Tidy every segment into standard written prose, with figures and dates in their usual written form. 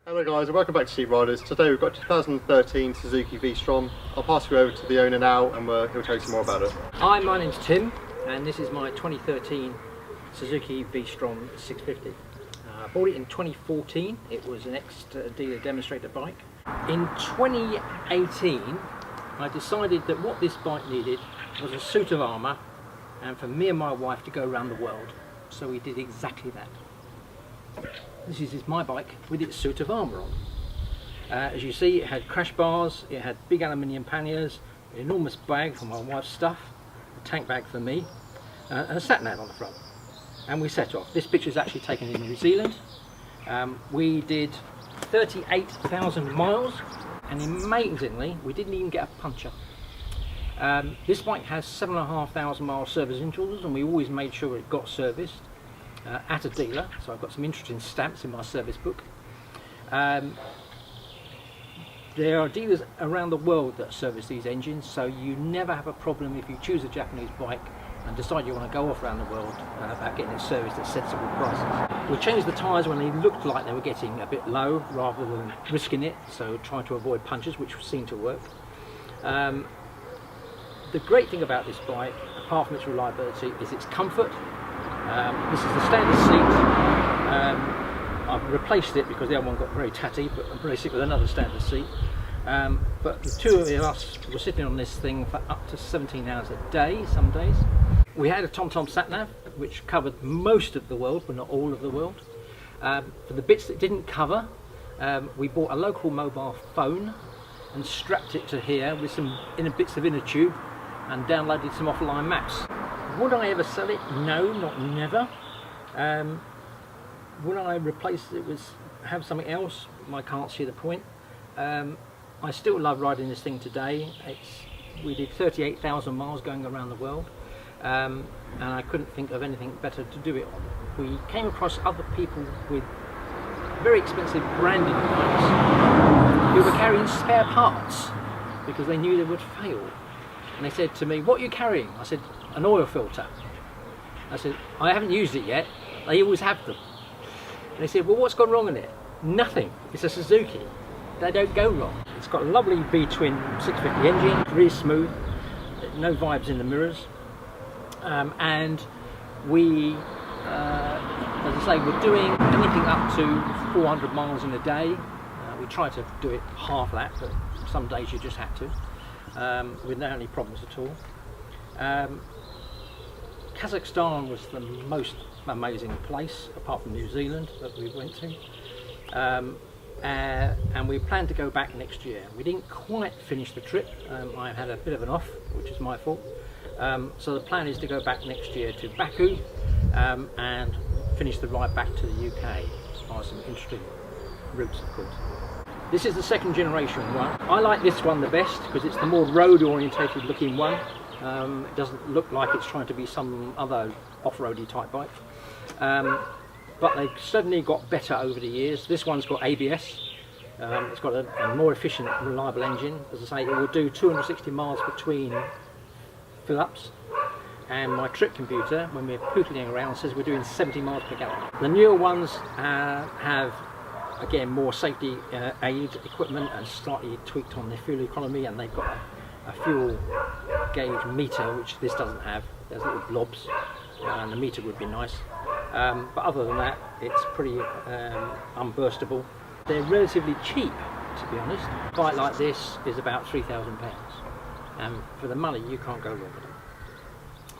Hello guys and welcome back to Sheep Riders. Today we've got 2013 Suzuki V-Strom. I'll pass you over to the owner now and he'll tell you some more about it. Hi, my name's Tim and this is my 2013 Suzuki V-Strom 650. I bought it in 2014. It was an ex-dealer demonstrator bike. In 2018 I decided that what this bike needed was a suit of armour and for me and my wife to go around the world. So we did exactly that. This is my bike with its suit of armour on. As you see, it had crash bars, it had big aluminium panniers, an enormous bag for my wife's stuff, a tank bag for me, and a sat nav on the front. And we set off. This picture is actually taken in New Zealand. We did 38,000 miles and amazingly we didn't even get a puncture. This bike has 7,500 miles service intervals and we always made sure it got serviced at a dealer, so I've got some interesting stamps in my service book. There are dealers around the world that service these engines, so you never have a problem if you choose a Japanese bike and decide you want to go off around the world about getting it serviced at sensible prices. We changed the tyres when they looked like they were getting a bit low rather than risking it, so trying to avoid punches, which seemed to work. The great thing about this bike, apart from its reliability, is its comfort. This is the standard seat. I've replaced it because the other one got very tatty, but I'm replaced it with another standard seat. But the two of us were sitting on this thing for up to 17 hours a day, some days. We had a TomTom sat-nav, which covered most of the world, but not all of the world. For the bits that didn't cover, we bought a local mobile phone and strapped it to here with some bits of inner tube and downloaded some offline maps. Would I ever sell it? No, not never. Would I replace it with have something else? I can't see the point. I still love riding this thing today. We did 38,000 miles going around the world, and I couldn't think of anything better to do it on. We came across other people with very expensive branded bikes who were carrying spare parts because they knew they would fail. And they said to me, "What are you carrying?" I said, "An oil filter." I said, "I haven't used it yet." They always have them. And they said, "Well, what's gone wrong in it?" "Nothing. It's a Suzuki. They don't go wrong." It's got a lovely V-twin 650 engine, really smooth, no vibes in the mirrors. And we, as I say, we're doing anything up to 400 miles in a day. We try to do it half that, but some days you just had to. Without any problems at all. Kazakhstan was the most amazing place, apart from New Zealand, that we went to. And we plan to go back next year. We didn't quite finish the trip. I had a bit of an off, which is my fault. So the plan is to go back next year to Baku and finish the ride back to the UK by some interesting routes, of course. This is the second generation one. I like this one the best because it's the more road orientated looking one. It doesn't look like it's trying to be some other off-roady type bike. But they've suddenly got better over the years. This one's got ABS. It's got a more efficient, reliable engine. As I say, it will do 260 miles between fill-ups. And my trip computer, when we're pootling around, says we're doing 70 miles per gallon. The newer ones have again more safety aid equipment and slightly tweaked on their fuel economy, and they've got a fuel gauge meter which this doesn't have. There's little blobs and the meter would be nice, but other than that it's pretty unburstable. They're relatively cheap, to be honest. A bike like this is about £3,000 and for the money you can't go wrong with them,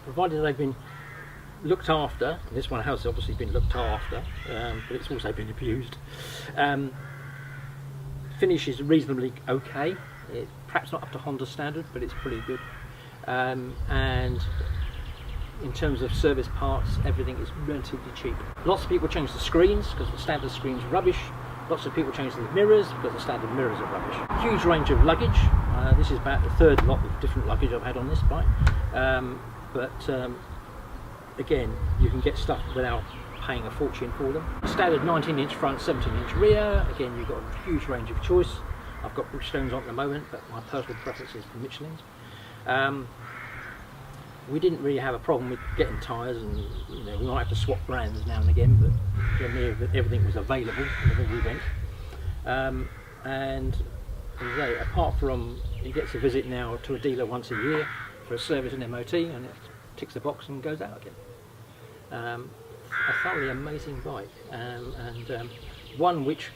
provided they've been looked after. This one has obviously been looked after, but it's also been abused. Finish is reasonably okay. It's perhaps not up to Honda standard, but it's pretty good. And in terms of service parts, everything is relatively cheap. Lots of people change the screens because the standard screen's rubbish. Lots of people change the mirrors because the standard mirrors are rubbish. Huge range of luggage. This is about the third lot of different luggage I've had on this bike. Again, you can get stuff without paying a fortune for them. Standard 19-inch front, 17-inch rear. Again, you've got a huge range of choice. I've got Bridgestones on at the moment, but my personal preference is for Michelin's. We didn't really have a problem with getting tyres, and we might have to swap brands now and again, but generally everything was available whenever we went. And as I say, apart from he gets a visit now to a dealer once a year for a service and MOT, and it ticks the box and goes out again. A thoroughly amazing bike, and one which,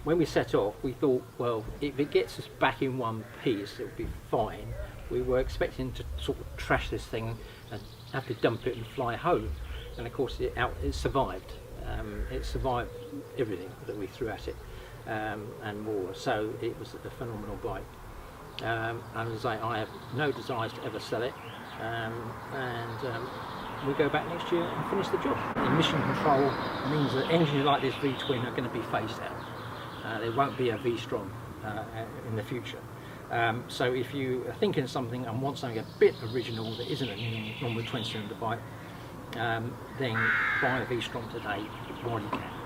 when we set off, we thought, well, if it gets us back in one piece, it'll be fine. We were expecting to sort of trash this thing and have to dump it and fly home, and of course it survived. It survived everything that we threw at it, and more. So it was a phenomenal bike. And as I say, I have no desires to ever sell it, and we go back next year and finish the job. Emission control means that engines like this V-twin are going to be phased out. There won't be a V-Strom in the future. So if you are thinking of something and want something a bit original that isn't a normal twin-cylinder bike, then buy a V-Strom today while you can.